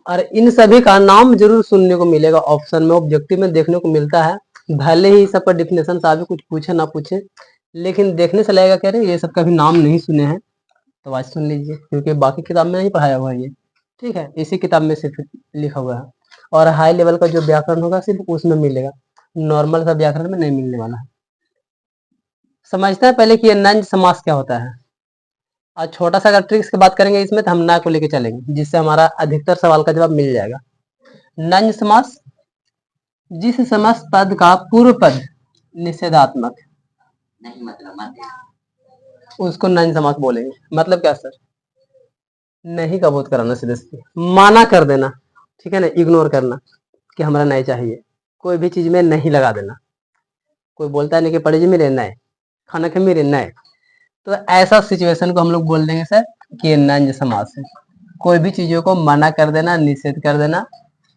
और इन सभी का नाम जरूर सुनने को मिलेगा ऑप्शन में, ऑब्जेक्टिव में देखने को मिलता है। भले ही सब पर डिफिनेशन साहब कुछ पूछे ना पूछे, लेकिन देखने से लगेगा कह रहे ये सब कभी नाम नहीं सुने हैं, तो आज सुन लीजिए क्योंकि बाकी किताब में नहीं पढ़ाया हुआ है ये, ठीक है, इसी किताब में सिर्फ लिखा हुआ है। और हाई लेवल का जो व्याकरण होगा सिर्फ उसमें मिलेगा, नॉर्मल सा व्याकरण में नहीं मिलने वाला है। समझते हैं पहले कि ये नंज समास क्या होता है, और छोटा सा अगर ट्रिक्स की बात करेंगे इसमें तो हम ना को लेके चलेंगे जिससे हमारा अधिकतर सवाल का जवाब मिल जाएगा। नंज समास, जिस समास पद का पूर्व पद निषेधात्मक नहीं मतलब उसको नंज समास बोलेंगे। मतलब क्या सर? नहीं का बोध कराना, सीधे सीधे माना कर देना, ठीक है ना, इग्नोर करना कि हमारा नहीं चाहिए, कोई भी चीज में नहीं लगा देना, कोई बोलता है नहीं कि पढ़े जी मेरे नए खाना के मेरे नए, तो ऐसा सिचुएशन को हम लोग बोल देंगे सर कि ये नंज समास है। कोई भी चीजों को मना कर देना, निषेध कर देना,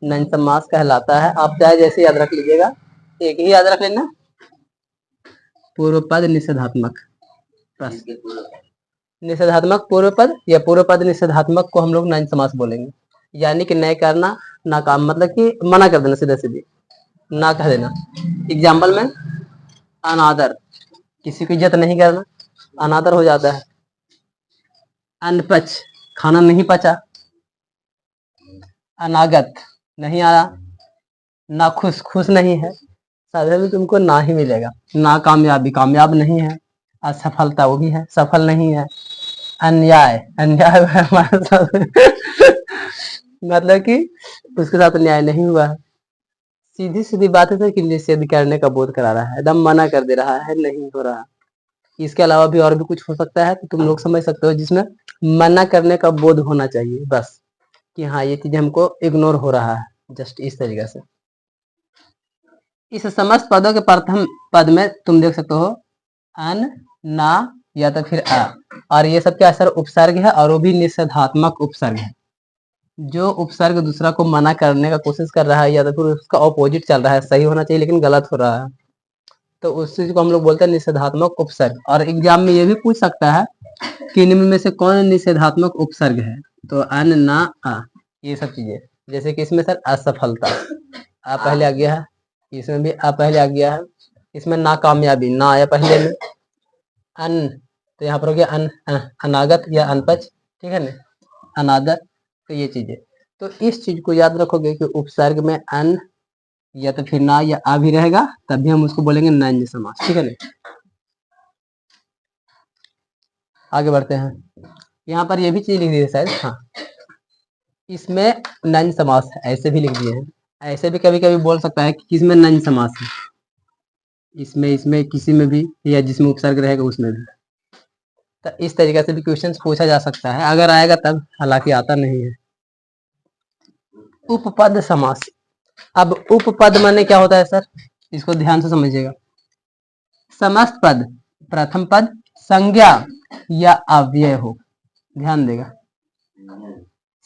नंज समास कहलाता है। आप चाहे जैसे याद रख लीजिएगा, एक ही याद रख लेना, पूर्व पद निषेधात्मक निषेधात्मक पूर्व पद या पूर्व पद निषेधात्मक को हम लोग नंज समास बोलेंगे। यानी कि नए करना, ना काम, मतलब कि मना कर देना, सीधे सीधे ना कह देना। एग्जाम्पल में अनादर, किसी की इज्जत नहीं करना, अनादर हो जाता है। अनपच, खाना नहीं पचा। अनागत, नहीं आया। ना खुश, खुश नहीं है, साधन में तुमको ना ही मिलेगा। ना कामयाबी, कामयाब नहीं है। असफलता, वो भी है, सफल नहीं है। अन्याय, अन्याय हमारे साथ मतलब कि उसके साथ न्याय नहीं हुआ है। सीधी सीधी बात है कि निषेध करने का बोध करा रहा है, एकदम मना कर दे रहा है, नहीं हो रहा। इसके अलावा भी और भी कुछ हो सकता है, तो तुम लोग समझ सकते हो, जिसमें मना करने का बोध होना चाहिए बस, कि हाँ ये चीज हमको इग्नोर हो रहा है, जस्ट इस तरीके से। इस समस्त पदों के प्रथम पद में तुम देख सकते हो अन, ना या तो फिर अ, और ये सब क्या सर उपसर्ग है, और वो भी निषेधात्मक उपसर्ग है। जो उपसर्ग दूसरा को मना करने का कोशिश कर रहा है या तो फिर उसका ऑपोजिट चल रहा है, सही होना चाहिए लेकिन गलत हो रहा है, तो उस चीज को हम लोग बोलते हैं निषेधात्मक उपसर्ग। और एग्जाम में ये भी पूछ सकता है कि निम्न में से कौन निषेधात्मक उपसर्ग है, तो अन, ना, आ, ये सब चीजें। जैसे कि इसमें सर असफलता, आ पहले आ गया है, इसमें भी आ पहले आ गया है, इसमें नाकामयाबी, ना आया पहले में। अन, तो यहाँ पर हो गया अनागत या अनपच, ठीक है ना, अनादर, तो ये चीजें। तो इस चीज को याद रखोगे कि उपसर्ग में अन या तो फिर ना या आ भी रहेगा, तभी हम उसको बोलेंगे नंज समास, ठीक है ना। आगे बढ़ते हैं, यहाँ पर ये भी चीज लिख दी है शायद, हाँ, इसमें नंज समास है, ऐसे भी लिख दिए हैं। ऐसे भी कभी कभी बोल सकता है कि किसमें नंज समास है, इसमें, इसमें, किसी में भी, या जिसमें उपसर्ग रहेगा उसमें भी। तो इस तरीके से भी क्वेश्चन पूछा जा सकता है, अगर आएगा तब, हालांकि आता नहीं है। उपपद समास। अब उपपद माने क्या होता है सर, इसको ध्यान से समझिएगा। समस्त पद, प्रथम पद संज्ञा या अव्यय हो, ध्यान देगा,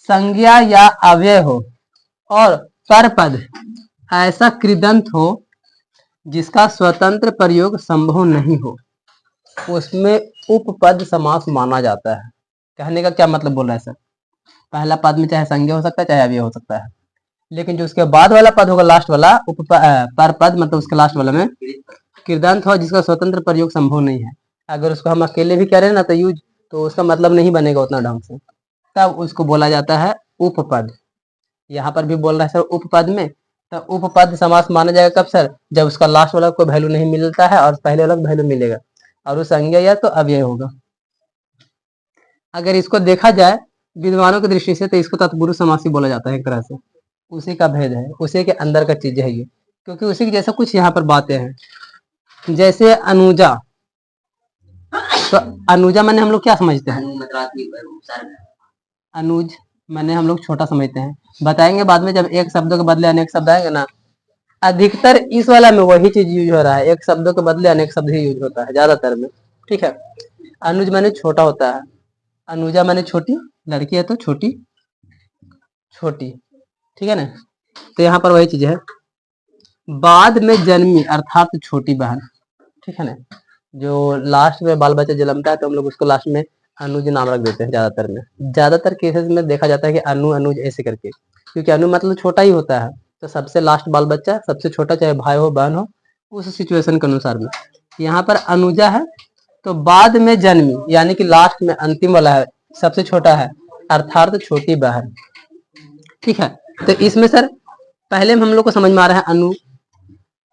संज्ञा या अव्यय हो, और परपद ऐसा कृदंत हो जिसका स्वतंत्र प्रयोग संभव नहीं हो, उसमें उपपद समास माना जाता है। कहने का क्या मतलब बोल रहा है सर, पहला पद में चाहे संज्ञा हो सकता है, चाहे अव्यय हो सकता है, लेकिन जो उसके बाद वाला पद होगा, लास्ट वाला पर पद, मतलब उसके लास्ट वाला में कृदंत हो जिसका स्वतंत्र प्रयोग संभव नहीं है। अगर उसको हम अकेले भी करें ना तो यूज, तो उसका मतलब नहीं बनेगा उतना ढंग से, तब उसको बोला जाता है उपपद। यहाँ पर भी बोल रहा है सर उपपद में, तो उपपद समास माना जाएगा कब सर, जब उसका लास्ट वाला कोई वैल्यू नहीं मिलता है और पहले वाला वैल्यू मिलेगा, और वो संज्ञा या तो अव्यय होगा। अगर इसको देखा जाए विद्वानों की दृष्टि से, तो इसको तत्पुरुष समास ही बोला जाता है एक तरह से, उसी का भेद है, उसी के अंदर का चीज है ये, क्योंकि उसी के जैसा कुछ यहाँ पर बातें हैं। जैसे अनुजा, तो अनुजा माने हम लोग क्या समझते हैं, अनुज माने हम लोग छोटा समझते हैं, बताएंगे बाद में, जब एक शब्द के बदले अनेक शब्द आएंगे ना, अधिकतर इस वाला में वही चीज यूज हो रहा है, एक शब्द के बदले अनेक शब्द ही यूज होता है ज्यादातर में, ठीक है। अनुज माने छोटा होता है, अनुजा माने छोटी, लड़की है तो छोटी, छोटी, ठीक है ना। तो यहाँ पर वही चीज है, बाद में जन्मी अर्थात छोटी बहन, ठीक है ना। जो लास्ट में बाल बच्चा जन्मता है तो हम लोग उसको लास्ट में अनुज नाम रख देते हैं, ज्यादातर में, ज्यादातर केसेस में देखा जाता है कि अनु, अनुज ऐसे करके, क्योंकि अनु मतलब छोटा ही होता है, तो सबसे लास्ट बाल बच्चा सबसे छोटा, चाहे भाई हो बहन हो, उस सिचुएशन के अनुसार में। यहाँ पर अनुजा है तो बाद में जन्मी, यानी कि लास्ट में अंतिम वाला है, सबसे छोटा है, अर्थात छोटी बहन, ठीक है। तो इसमें सर पहले में हम लोग को समझ में आ रहा है अनु,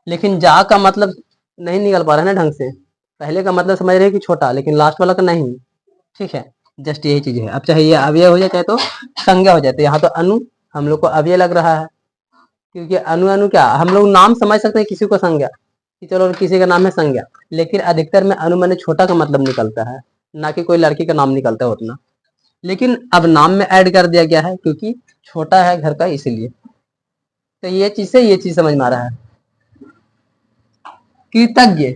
लेकिन जा का मतलब नहीं निकल पा रहा है ना ढंग से, पहले का मतलब समझ रहे हैं कि छोटा, लेकिन लास्ट वाला का नहीं, ठीक है। जस्ट यही चीज है, अब चाहे ये अव्यय हो जाए चाहे तो संज्ञा हो जाए, तो यहाँ तो अनु हम लोग को अव्यय लग रहा है, क्योंकि अनु, अनु क्या हम लोग नाम समझ सकते हैं किसी को संज्ञा, कि चलो किसी का नाम है संज्ञा, लेकिन अधिकतर में अनु माने छोटा का मतलब निकलता है, ना कि कोई लड़की का नाम निकलता है उतना, लेकिन अब नाम में ऐड कर दिया गया है क्योंकि छोटा है घर का, इसीलिए। तो ये चीज से ये चीज समझ में आ रहा है। कृतज्ञ,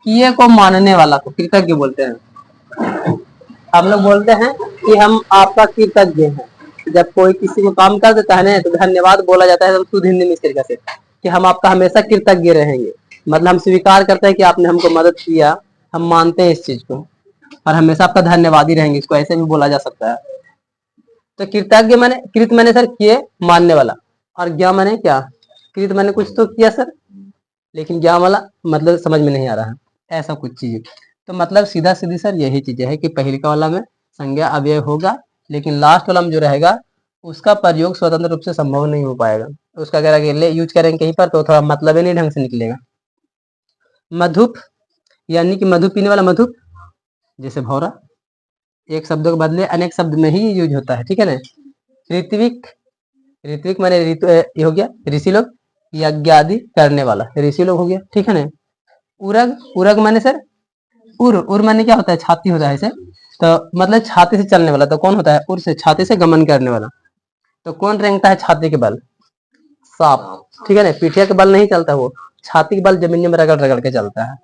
किए को मानने वाला को कृतज्ञ बोलते हैं। हम लोग बोलते हैं कि हम आपका कृतज्ञ हैं। जब कोई किसी को काम कर देता है ना तो धन्यवाद बोला जाता है शुद्ध हिंदी में इस तरीके से कि हम आपका हमेशा कृतज्ञ रहेंगे। मतलब हम स्वीकार करते हैं कि आपने हमको मदद किया, हम मानते हैं इस चीज को और हमेशा आपका धन्यवादी रहेंगे, इसको ऐसे भी बोला जा सकता है। तो कृतज्ञ माने, कृत माने सर किए मानने वाला, और ज्ञा माने क्या, कृत माने कुछ तो किया सर, लेकिन ज्ञा वाला मतलब समझ में नहीं आ रहा है, ऐसा कुछ चीज। तो मतलब सीधा सीधी सर यही चीजें है कि पहले का वाला में संज्ञा अव्यय होगा, लेकिन लास्ट वाला में जो रहेगा उसका प्रयोग स्वतंत्र रूप से संभव नहीं हो पाएगा। उसका अगर अकेले यूज करेंगे कहीं पर तो थोड़ा मतलब ही नहीं ढंग से निकलेगा। मधुप यानी कि मधु पीने वाला मधुप, जैसे भौरा, एक शब्द के बदले अनेक शब्द में ही यूज होता है, ठीक है ना। ऋत्विक, ऋत्विक माने ऋतु ये हो गया ऋषि लोग, यज्ञादि करने वाला ऋषि लोग हो गया, ठीक है ना। उरग, उरग माने सर उर माने क्या होता है, छाती होता है इसे, तो मतलब छाती से चलने वाला, तो कौन होता है, उर से छाती से गमन करने वाला। तो कौन रेंगता है छाती के बल, सांप, ठीक है ना। पीठिया के बल नहीं चलता, वो छाती के बल जमीन में रगड़ रगड़ के चलता है,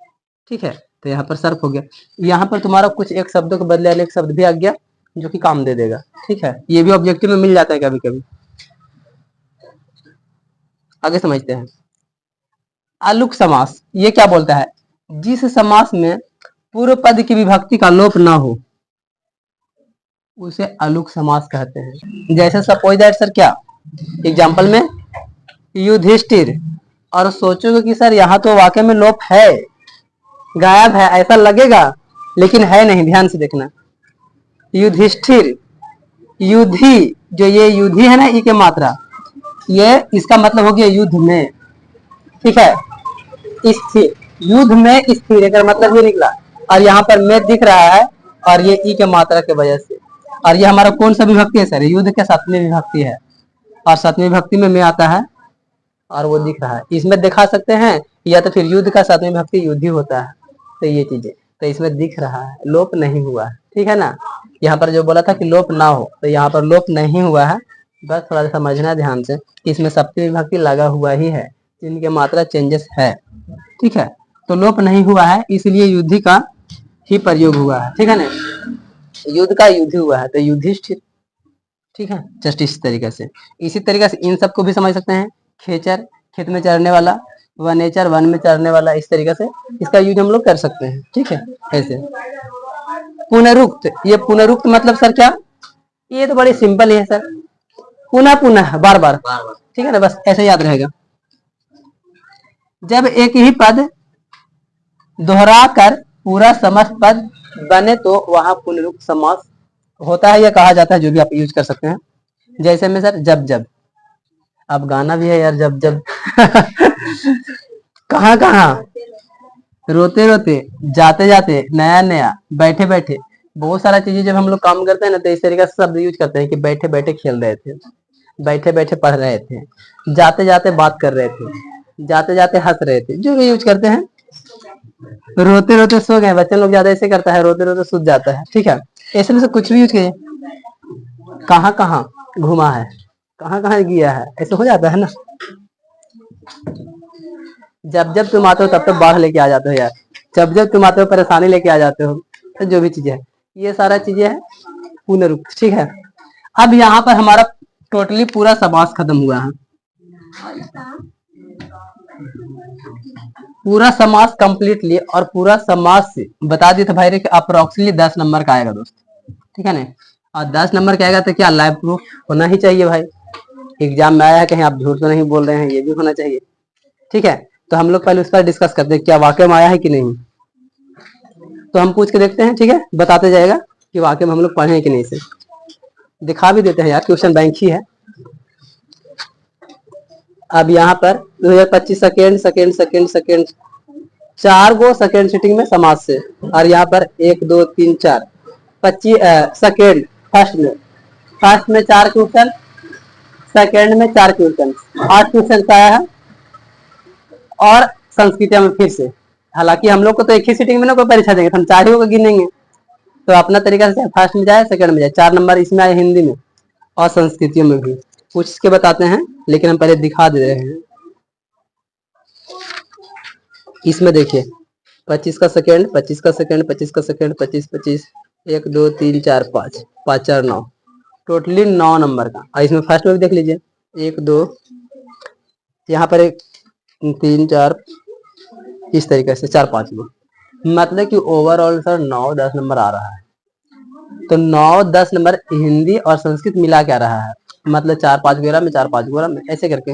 ठीक है। तो यहाँ पर सर्फ हो गया। यहाँ पर तुम्हारा कुछ एक शब्दों के बदले अनेक शब्द भी आ गया जो कि काम दे देगा, ठीक है। ये भी ऑब्जेक्टिव में मिल जाता है कभी कभी। आगे समझते हैं। अलुक समास, ये क्या बोलता है, जिस समास में पूर्व पद की विभक्ति का लोप ना हो उसे अलुक समास कहते हैं। जैसे सपोज दैट सर, क्या एग्जाम्पल में युधिष्ठिर, और सोचोगे कि सर यहाँ तो वाकई में लोप है, गायब है ऐसा लगेगा, लेकिन है नहीं, ध्यान से देखना। युधिष्ठिर, युधि, जो ये युधि है ना, ई के मात्रा, ये इसका मतलब हो गया युद्ध में, ठीक है। स्थिर, युद्ध में स्थिर का मतलब ये निकला, और यहाँ पर में दिख रहा है और ये ई के मात्रा के वजह से। और ये हमारा कौन सा विभक्ति है सर, युद्ध के सातवीं विभक्ति है, और सातवीं विभक्ति में आता है और वो दिख रहा है। इसमें दिखा सकते हैं या तो फिर युद्ध का सातवीं विभक्ति युद्ध ही होता है। तो ये चीजें तो इसमें दिख रहा है, लोप नहीं हुआ है, ठीक है ना। यहाँ पर जो बोला था कि लोप ना हो, तो यहाँ पर लोप नहीं हुआ है, बस थोड़ा सा समझना ध्यान से। इसमें सप्तमी विभक्ति लगा हुआ ही है, जिनके मात्रा चेंजेस है, ठीक है। तो लोप नहीं हुआ है, इसलिए युद्धि का ही प्रयोग हुआ है, ठीक है ना। युद्ध का युद्ध हुआ है तो युधिष्ठिर, ठीक है। जस्ट इस तरीके से, इसी तरीके से इन सबको भी समझ सकते हैं। खेचर, खेत में चरने वाला, वनेचर, वन में चरने वाला, इस तरीके से इसका यूज हम लोग कर सकते हैं, ठीक है। ऐसे पुनरुक्त, ये पुनरुक्त मतलब सर क्या, ये तो बड़ी सिंपल है सर, पुनः पुनः बार बार, ठीक है ना, बस ऐसे याद रहेगा। जब एक ही पद दोहरा कर पूरा समस्त पद बने तो वहां पुनरुक्त समास होता है या कहा जाता है, जो भी आप यूज कर सकते हैं। जैसे में सर जब जब, अब गाना भी है यार जब जब कहाँ कहाँ, रोते रोते, जाते जाते, नया नया, बैठे बैठे, बहुत सारा चीजें जब हम लोग काम करते हैं ना तो इस तरीके से शब्द यूज करते हैं कि बैठे बैठे खेल रहे थे, बैठे बैठे पढ़ रहे थे, जाते जाते बात कर रहे थे, जाते जाते हंस रहे थे, जो भी यूज करते हैं। रोते रोते सो गए, बच्चे लोग ज्यादा ऐसे करता है, रोते रोते सूझ जाता है, ठीक है। ऐसे में से कुछ भी यूज किए, कहाँ कहाँ घुमा है, कहाँ कहाँ गया है, ऐसे हो जाता है ना। जब जब तुम आते हो तब तक बाढ़ लेके आ जाते हो यार, जब जब तुम आते हो परेशानी लेके आ जाते हो, तो जो भी चीजें है, ये सारा चीजें है पुनरुक्त, ठीक है। अब यहाँ पर हमारा टोटली पूरा समास खत्म हुआ है, पूरा समास कंप्लीटली, और पूरा समास से बता दिए थे भाई कि अप्रोक्सीमेटली 10 नंबर का आएगा दोस्त, ठीक है ना। और 10 नंबर का आएगा तो क्या लाइव प्रूफ होना ही चाहिए भाई, एग्जाम में आया है कहीं आप झूठ तो नहीं बोल रहे हैं, ये भी होना चाहिए, ठीक है। तो हम लोग पहले उस पर डिस्कस करते हैं क्या वाकई में आया है कि नहीं। तो हम पूछ के देखते हैं, ठीक है, बताते जाएगा कि वाकई में हम लोग पढ़े हैं कि नहीं, से दिखा भी देते हैं यार, क्वेश्चन बैंक ही है। अब यहाँ पर 2025 सेकेंड सेकेंड सेकेंड सेकेंड 4 गो सेकेंड सीटिंग में समाज से, और यहाँ पर 1 2 3 4 25 सेकेंड फर्स्ट में 4 क्वेश्चन, सेकेंड में 4 क्वेश्चन, 8 क्वेश्चन का आया है। और संस्कृत में फिर से, हालांकि हम लोग को तो एक ही सीटिंग में ना कोई परीक्षा देंगे, हम 4 ही को गिनेंगे, तो अपना तरीका से फर्स्ट में जाए सेकंड में जाए, 4 नंबर इसमें आए हिंदी में और संस्कृतियों में भी पूछ के बताते हैं, लेकिन हम पहले दिखा दे रहे हैं। इसमें देखिए 25 का सेकेंड, 25 का सेकेंड, 25 का सेकेंड, 25 25, 1 2 3 4 5, 5 4 9, टोटली 9 नंबर का। और इसमें फर्स्ट में भी देख लीजिए 1 2, यहाँ पर 1 3 4, इस तरीके से 4 5 गो, मतलब कि ओवरऑल सर 9 10 नंबर आ रहा है। तो 9 10 नंबर हिंदी और संस्कृत मिला के आ रहा है, मतलब 4 5 वगैरह में 4 5 वगैरह में ऐसे करके